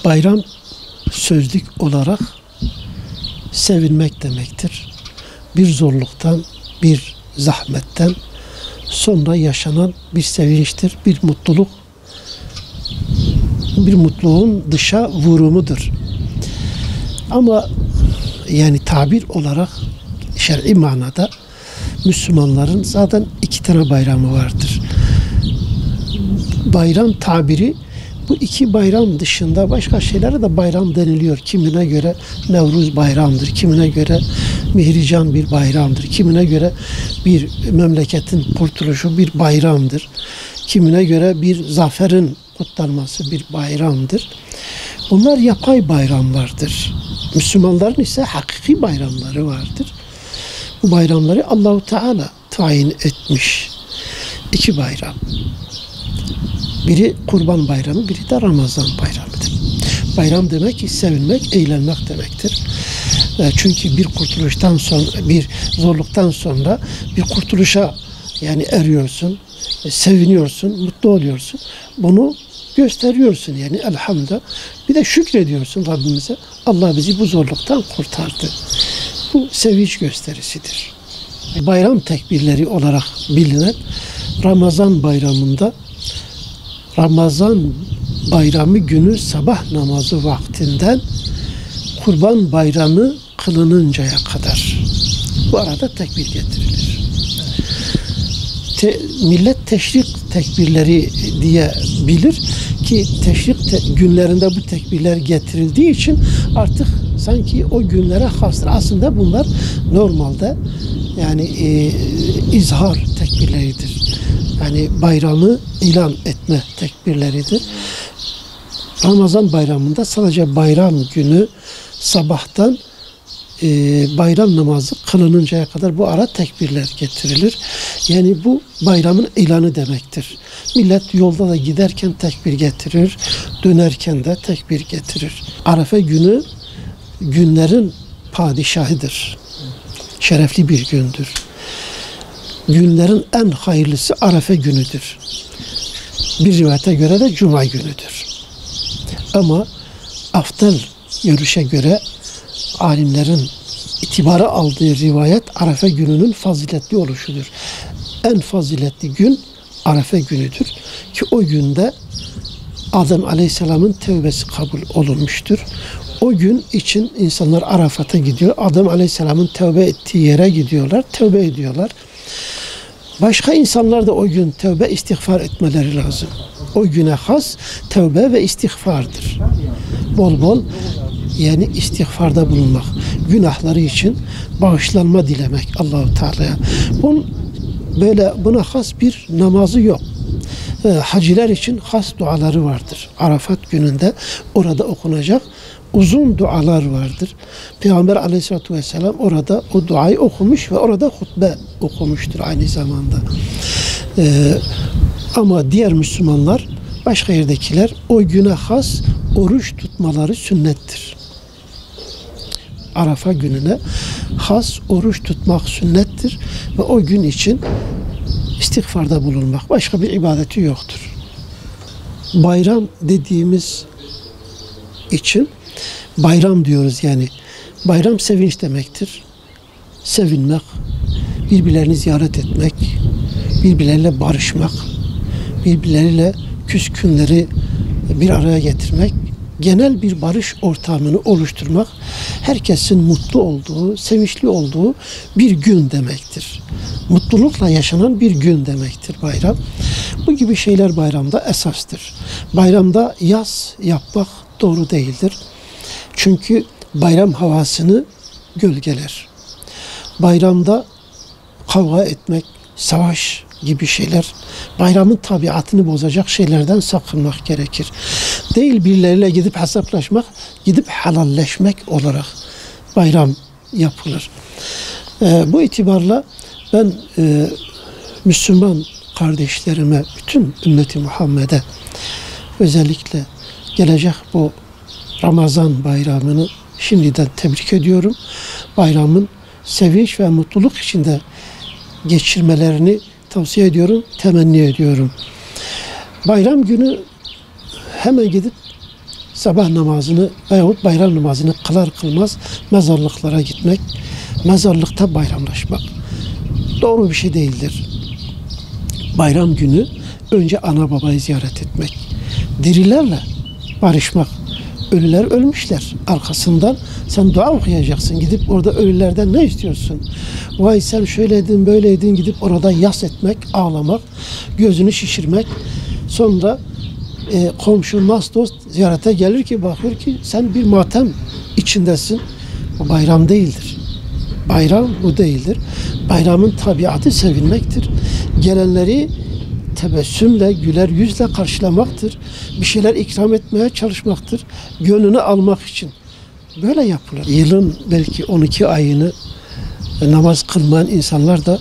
Bayram sözlük olarak sevinmek demektir. Bir zorluktan, bir zahmetten sonra yaşanan bir sevinçtir, bir mutluluk, bir mutluluğun dışa vurumudur. Ama yani tabir olarak şer'i manada Müslümanların zaten 2 tane bayramı vardır. Bayram tabiri bu 2 bayram dışında başka şeylere de bayram deniliyor. Kimine göre Nevruz bayramdır, kimine göre Mihrican bir bayramdır, kimine göre bir memleketin kurtuluşu bir bayramdır, kimine göre bir zaferin kutlanması bir bayramdır. Bunlar yapay bayramlardır. Müslümanların ise hakiki bayramları vardır. Bu bayramları Allahu Teala tayin etmiş. 2 bayram. Biri Kurban Bayramı, biri de Ramazan Bayramı'dır. Bayram demek ki sevinmek, eğlenmek demektir. Çünkü bir kurtuluştan sonra, bir zorluktan sonra bir kurtuluşa yani eriyorsun, seviniyorsun, mutlu oluyorsun. Bunu gösteriyorsun yani elhamdülillah. Bir de şükrediyorsun Rabbimize. Allah bizi bu zorluktan kurtardı. Bu sevinç gösterisidir. Bayram tekbirleri olarak bilinen Ramazan Bayramı'nda Ramazan Bayramı günü sabah namazı vaktinden Kurban Bayramı kılınıncaya kadar bu arada tekbir getirilir. Millet teşrik tekbirleri diye bilir ki teşrik günlerinde bu tekbirler getirildiği için artık sanki o günlere hastır. Aslında bunlar normalde yani izhar tekbirleridir. Yani bayramı ilan etme tekbirleridir. Ramazan bayramında sadece bayram günü sabahtan bayram namazı kılınıncaya kadar bu ara tekbirler getirilir. Yani bu bayramın ilanı demektir. Millet yolda da giderken tekbir getirir, dönerken de tekbir getirir. Arefe günü günlerin padişahıdır. Şerefli bir gündür. Günlerin en hayırlısı Arefe günüdür. Bir rivayete göre de Cuma günüdür. Ama afdal görüşe göre alimlerin itibara aldığı rivayet Arefe gününün faziletli oluşudur. En faziletli gün Arefe günüdür. Ki o günde Adem Aleyhisselam'ın tevbesi kabul olunmuştur. O gün için insanlar Arafat'a gidiyor. Adem Aleyhisselam'ın tevbe ettiği yere gidiyorlar. Tevbe ediyorlar. Başka insanlar da o gün tevbe istiğfar etmeleri lazım. O güne has tevbe ve istiğfardır. Bol bol yani istiğfarda bulunmak. Günahları için bağışlanma dilemek Allah-u Teala'ya. Buna has bir namazı yok. Haciler için has duaları vardır. Arafat gününde orada okunacak uzun dualar vardır. Peygamber Aleyhisselatü Vesselam orada o duayı okumuş ve orada hutbe okumuştur aynı zamanda. Ama diğer Müslümanlar, başka yerdekiler o güne has oruç tutmaları sünnettir. Arafa gününe has oruç tutmak sünnettir ve o gün için istiğfarda bulunmak. Başka bir ibadeti yoktur. Bayram dediğimiz için bayram diyoruz yani. Bayram sevinç demektir. Sevinmek, birbirlerini ziyaret etmek, birbirleriyle barışmak, birbirleriyle küskünleri bir araya getirmek, genel bir barış ortamını oluşturmak, herkesin mutlu olduğu, sevinçli olduğu bir gün demektir. Mutlulukla yaşanan bir gün demektir bayram. Bu gibi şeyler bayramda esastır. Bayramda yas yapmak doğru değildir. Çünkü bayram havasını gölgeler. Bayramda kavga etmek, savaş gibi şeyler, bayramın tabiatını bozacak şeylerden sakınmak gerekir. Değil birileriyle gidip hesaplaşmak, gidip helalleşmek olarak bayram yapılır. Bu itibarla ben Müslüman kardeşlerime, bütün ümmeti Muhammed'e özellikle gelecek bu Ramazan bayramını şimdiden tebrik ediyorum. Bayramın sevinç ve mutluluk içinde geçirmelerini tavsiye ediyorum, temenni ediyorum. Bayram günü hemen gidip sabah namazını veyahut bayram namazını kılar kılmaz mezarlıklara gitmek, mezarlıkta bayramlaşmak doğru bir şey değildir. Bayram günü önce ana babayı ziyaret etmek, dirilerle barışmak. Ölüler ölmüşler. Arkasından sen dua okuyacaksın. Gidip orada ölülerden ne istiyorsun? Vay sen şöyleydin, böyleydin, gidip orada yas etmek, ağlamak, gözünü şişirmek. Sonra komşu, nas, dost ziyarete gelir ki bakıyor ki sen bir matem içindesin. Bu bayram değildir. Bayram bu değildir. Bayramın tabiatı sevinmektir. Gelenleri tebessümle, güler yüzle karşılamaktır. Bir şeyler ikram etmeye çalışmaktır. Gönlünü almak için. Böyle yapılır. Yılın belki 12 ayını namaz kılmayan insanlar da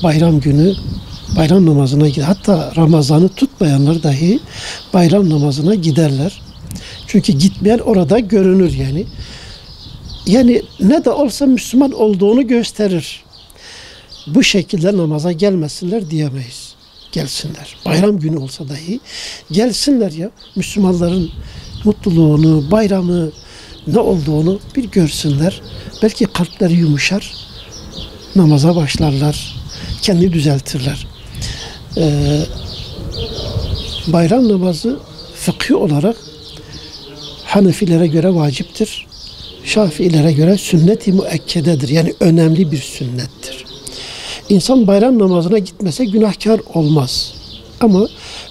bayram günü bayram namazına gider. Hatta Ramazan'ı tutmayanlar dahi bayram namazına giderler. Çünkü gitmeyen orada görünür yani. Yani ne de olsa Müslüman olduğunu gösterir. Bu şekilde namaza gelmesinler diyemeyiz. Gelsinler. Bayram günü olsa dahi gelsinler ya. Müslümanların mutluluğunu, bayramı ne olduğunu bir görsünler. Belki kalpleri yumuşar. Namaza başlarlar. Kendi düzeltirler. Bayram namazı fıkhi olarak Hanefilere göre vaciptir. Şafiilere göre sünnet-i müekkededir. Yani önemli bir sünnettir. İnsan bayram namazına gitmese günahkar olmaz. Ama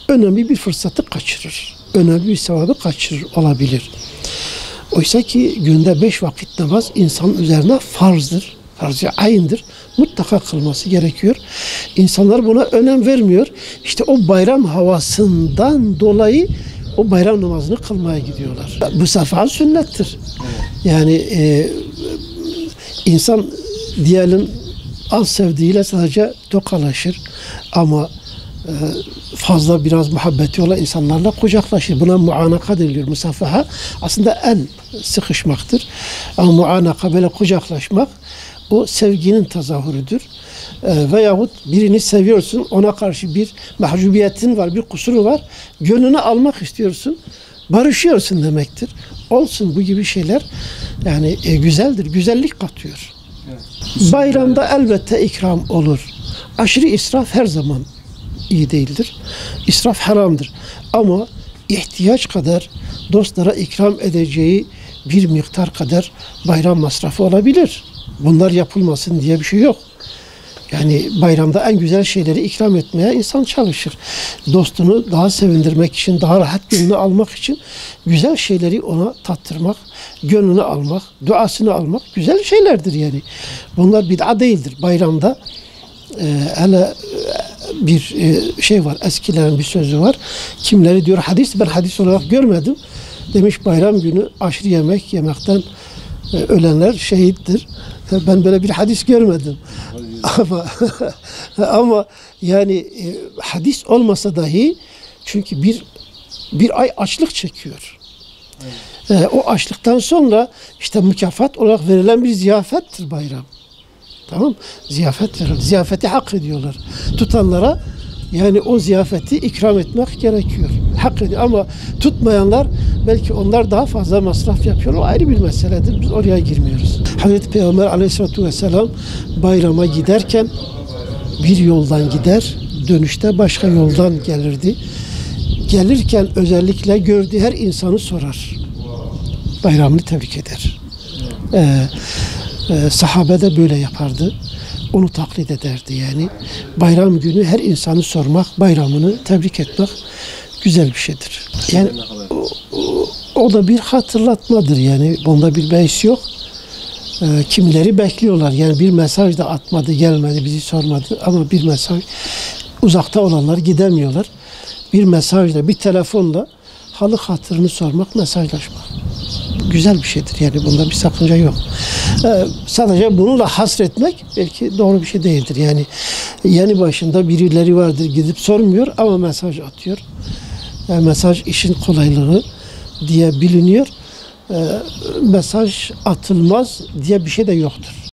önemli bir fırsatı kaçırır. Önemli bir sevabı kaçırır olabilir. Oysa ki günde 5 vakit namaz insanın üzerine farzdır. Farz-ı ayındır. Mutlaka kılması gerekiyor. İnsanlar buna önem vermiyor. İşte o bayram havasından dolayı o bayram namazını kılmaya gidiyorlar. Bu sefer sünnettir. Yani insan diyelim az sevdiğiyle sadece tokalaşır ama fazla biraz muhabbeti olan insanlarla kucaklaşır. Buna muanaka deniliyor. Musafaha aslında el sıkışmaktır. Ama muanaka böyle kucaklaşmak o sevginin tezahürüdür. Veyahut birini seviyorsun, ona karşı bir mahcubiyetin var, bir kusuru var. Gönlünü almak istiyorsun, barışıyorsun demektir. Olsun bu gibi şeyler yani güzeldir, güzellik katıyor. Evet. Bayramda elbette ikram olur. Aşırı israf her zaman iyi değildir. İsraf haramdır. Ama ihtiyaç kadar dostlara ikram edeceği bir miktar kadar bayram masrafı olabilir. Bunlar yapılmasın diye bir şey yok. Yani bayramda en güzel şeyleri ikram etmeye insan çalışır. Dostunu daha sevindirmek için, daha rahat gönlünü almak için güzel şeyleri ona tattırmak, gönlünü almak, duasını almak güzel şeylerdir yani. Bunlar bid'a değildir. Bayramda hele bir şey var, eskilerin bir sözü var. Kimileri diyor hadis, ben hadis olarak görmedim. Demiş bayram günü aşırı yemek yemekten ölenler şehittir. Ben böyle bir hadis görmedim. Ama yani hadis olmasa dahi çünkü bir ay açlık çekiyor. Evet. O açlıktan sonra işte mükafat olarak verilen bir ziyafettir bayram. Tamam? Ziyafet verilir. Ziyafeti hak ediyorlar. Tutanlara yani o ziyafeti ikram etmek gerekiyor. Hak ediyor ama tutmayanlar belki onlar daha fazla masraf yapıyor. O ayrı bir meseledir. Biz oraya girmiyoruz. Hazreti Peygamber Aleyhisselatü Vesselam bayrama giderken bir yoldan gider, dönüşte başka yoldan gelirdi. Gelirken özellikle gördüğü her insanı sorar. Bayramını tebrik eder. Sahabe de böyle yapardı. Onu taklit ederdi yani. Bayram günü her insanı sormak, bayramını tebrik etmek güzel bir şeydir. Yani o da bir hatırlatmadır yani. Bunda bir beis yok. Kimileri bekliyorlar. Yani bir mesaj da atmadı, gelmedi, bizi sormadı ama bir mesaj uzakta olanlar gidemiyorlar. Bir mesajla, bir telefonla halı hatırını sormak, mesajlaşmak. Güzel bir şeydir. Yani bunda bir sakınca yok. Sadece bununla hasretmek belki doğru bir şey değildir. Yani yanı başında birileri vardır gidip sormuyor ama mesaj atıyor. Mesaj işin kolaylığı diye biliniyor. Mesaj atılmaz diye bir şey de yoktur.